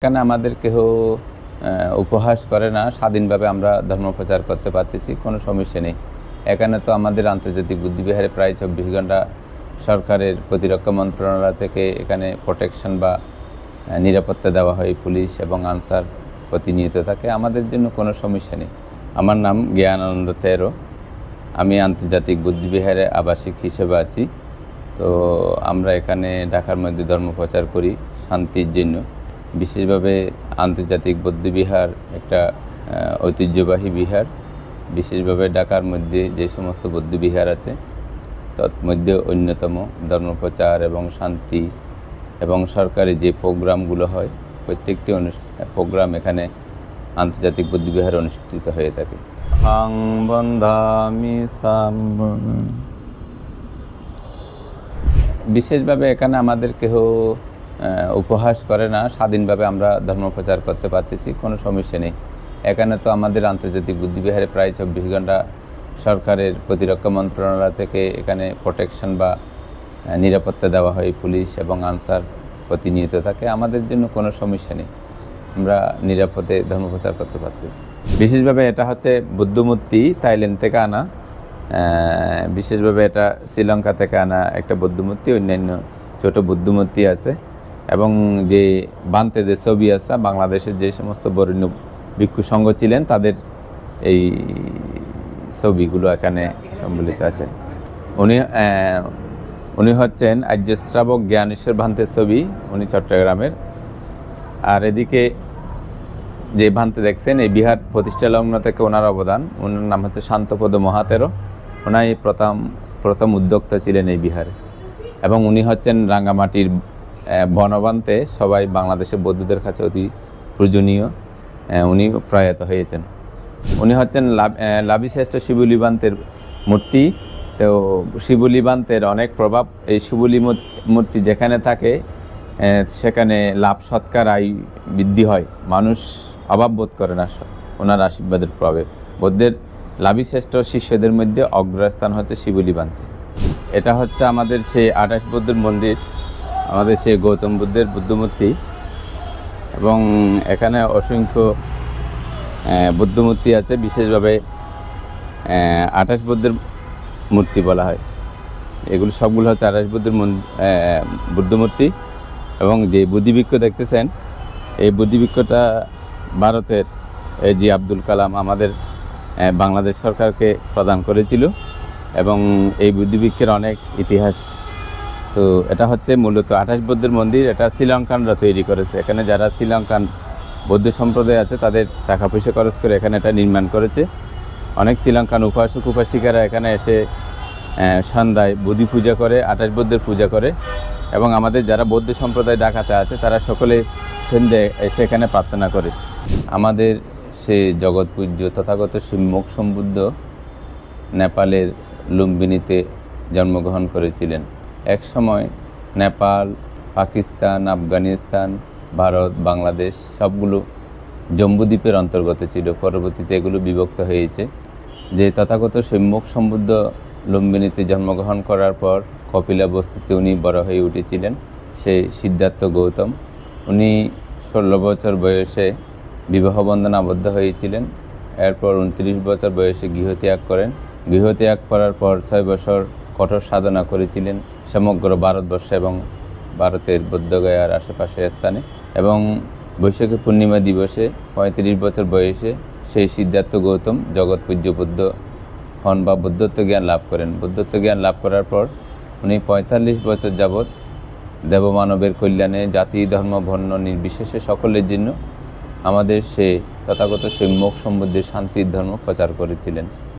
এখানে আমাদের কেহ উপহাস করে না, স্বাধীনভাবে আমরা ধর্ম প্রচার করতে পারতেছি, কোনো সমস্যা নেই। এখানে তো আমাদের আন্তর্জাতিক বুদ্ধিবিহারে প্রায় 24 ঘন্টা সরকারের প্রতিরক্ষা মন্ত্রণালয় থেকে এখানে প্রোটেকশন বা নিরাপত্তা দেওয়া হয়, পুলিশ এবং আনসার প্রতিনিয়ত থাকে, আমাদের জন্য কোনো সমস্যা নেই। আমার নাম জ্ঞানানন্দ তেরো, আমি আন্তর্জাতিক বুদ্ধিবিহারে আবাসিক হিসেবে আছি। তো আমরা এখানে ঢাকার মধ্যে ধর্ম প্রচার করি শান্তির জন্য। বিশেষভাবে আন্তর্জাতিক বৌদ্ধবিহার একটা ঐতিহ্যবাহী বিহার। বিশেষভাবে ঢাকার মধ্যে যে সমস্ত বৌদ্ধবিহার আছে তন্মধ্যে অন্যতম। ধর্মপ্রচার এবং শান্তি এবং সরকারি যে প্রোগ্রামগুলো হয়, প্রত্যেকটি প্রোগ্রাম এখানে আন্তর্জাতিক বৌদ্ধবিহারে অনুষ্ঠিত হয়ে থাকে। হাং বন্ধামি বিশেষভাবে এখানে আমাদের কেহ উপহাস করে না, স্বাধীনভাবে আমরা ধর্ম প্রচার করতে পারতেছি, কোনো সমস্যা নেই। এখানে তো আমাদের আন্তর্জাতিক বুদ্ধিবিহারে প্রায় 24 ঘন্টা সরকারের প্রতিরক্ষা মন্ত্রণালয় থেকে এখানে প্রোটেকশন বা নিরাপত্তা দেওয়া হয়, পুলিশ এবং আনসার প্রতিনিয়ত থাকে, আমাদের জন্য কোনো সমস্যা নেই। আমরা নিরাপদে ধর্ম প্রচার করতে পারতেছি। বিশেষভাবে এটা হচ্ছে বুদ্ধমূর্তি, থাইল্যান্ড থেকে আনা। বিশেষভাবে এটা শ্রীলঙ্কা থেকে আনা একটা বুদ্ধমূর্তি। অন্যান্য ছোট বুদ্ধমূর্তি আছে এবং যে বান্তেদের ছবি আছে, বাংলাদেশের যে সমস্ত বরেণ্য ভিক্ষু সংঘ ছিলেন তাদের এই ছবিগুলো এখানে সম্বলিত আছে। উনি হচ্ছেন আর্য শ্রাবক জ্ঞানেশ্বর ভান্তের ছবি, উনি চট্টগ্রামের। আর এদিকে যে ভান্তে দেখছেন, এই বিহার প্রতিষ্ঠা লগ্ন থেকে ওনার অবদান। ওনার নাম হচ্ছে শান্তপদ মহাতেরো। ওনাই প্রথম উদ্যোক্তা ছিলেন এই বিহারে এবং উনি হচ্ছেন রাঙ্গামাটির বনবান্তে সবাই বাংলাদেশের বৌদ্ধদের কাছে অতি পূজনীয়। উনি প্রয়াত হয়েছেন। উনি হচ্ছেন লাভিশ্রেষ্ঠ শিবলিবান্তের মূর্তি। তো শিবলিবান্তের অনেক প্রভাব, এই শিবলি মূর্তি যেখানে থাকে সেখানে লাভ সৎকার আয় বৃদ্ধি হয়, মানুষ অভাব বোধ করে না ওনার আশীর্বাদের প্রভাবে। বৌদ্ধের লাভিশ্রেষ্ঠ শিষ্যদের মধ্যে অগ্রস্থান হচ্ছে শিবলিবান্তে। এটা হচ্ছে আমাদের সেই 28 বুদ্ধের মন্দির, আমাদের সেই গৌতম বুদ্ধের বুদ্ধমূর্তি। এবং এখানে অসংখ্য বুদ্ধমূর্তি আছে। বিশেষভাবে 28 বুদ্ধের মূর্তি বলা হয়। এগুলো সবগুলো হচ্ছে 28 বুদ্ধের বুদ্ধমূর্তি। এবং যে বুদ্ধিবৃক্ষ দেখতেছেন, এই বুদ্ধিবৃক্ষটা ভারতের জি আব্দুল কালাম আমাদের বাংলাদেশ সরকারকে প্রদান করেছিল এবং এই বুদ্ধিবৃক্ষের অনেক ইতিহাস। তো এটা হচ্ছে মূলত 28 বুদ্ধের মন্দির। এটা শ্রীলঙ্কানরা তৈরি করেছে। এখানে যারা শ্রীলঙ্কান বৌদ্ধ সম্প্রদায় আছে তাদের টাকা পয়সা খরচ করে এখানে এটা নির্মাণ করেছে। অনেক শ্রীলঙ্কান উপাসক উপাসিকারা এখানে এসে সন্ধ্যায় বুদ্ধি পূজা করে, 28 বুদ্ধের পূজা করে। এবং আমাদের যারা বৌদ্ধ সম্প্রদায় ঢাকাতে আছে তারা সকলে সন্ধ্যায় এসে এখানে প্রার্থনা করে। আমাদের সে জগৎ পূজ্য তথাগত সম্যক সম্বুদ্ধ নেপালের লুম্বিনীতে জন্মগ্রহণ করেছিলেন। এক সময় নেপাল, পাকিস্তান, আফগানিস্তান, ভারত, বাংলাদেশ সবগুলো জম্বুদ্বীপের অন্তর্গত ছিল। পরবর্তীতে এগুলো বিভক্ত হয়েছে। যে তথাগত সম্যক সম্বুদ্ধ লুম্বিনীতে জন্মগ্রহণ করার পর কপিলা বস্তিতে উনি বড় হয়ে উঠেছিলেন। সেই সিদ্ধার্থ গৌতম, উনি 16 বছর বয়সে বিবাহ বন্ধনে আবদ্ধ হয়েছিলেন। এরপর 29 বছর বয়সে গৃহত্যাগ করেন। গৃহত্যাগ করার পর 6 বছর কঠোর সাধনা করেছিলেন সমগ্র ভারতবর্ষে এবং ভারতের বৌদ্ধগয়ার আশেপাশে স্থানে। এবং বৈশাখী পূর্ণিমা দিবসে 35 বছর বয়সে সেই সিদ্ধার্থ গৌতম জগৎ পূজ্য বুদ্ধ হন বা বুদ্ধত্ব জ্ঞান লাভ করেন। বুদ্ধত্ব জ্ঞান লাভ করার পর উনি 45 বছর যাবৎ দেবমানবের কল্যাণে জাতি ধর্ম বর্ণ নির্বিশেষে সকলের জন্য আমাদের সে তথাগত সম্যক সম্বুদ্ধের শান্তির ধর্ম প্রচার করেছিলেন।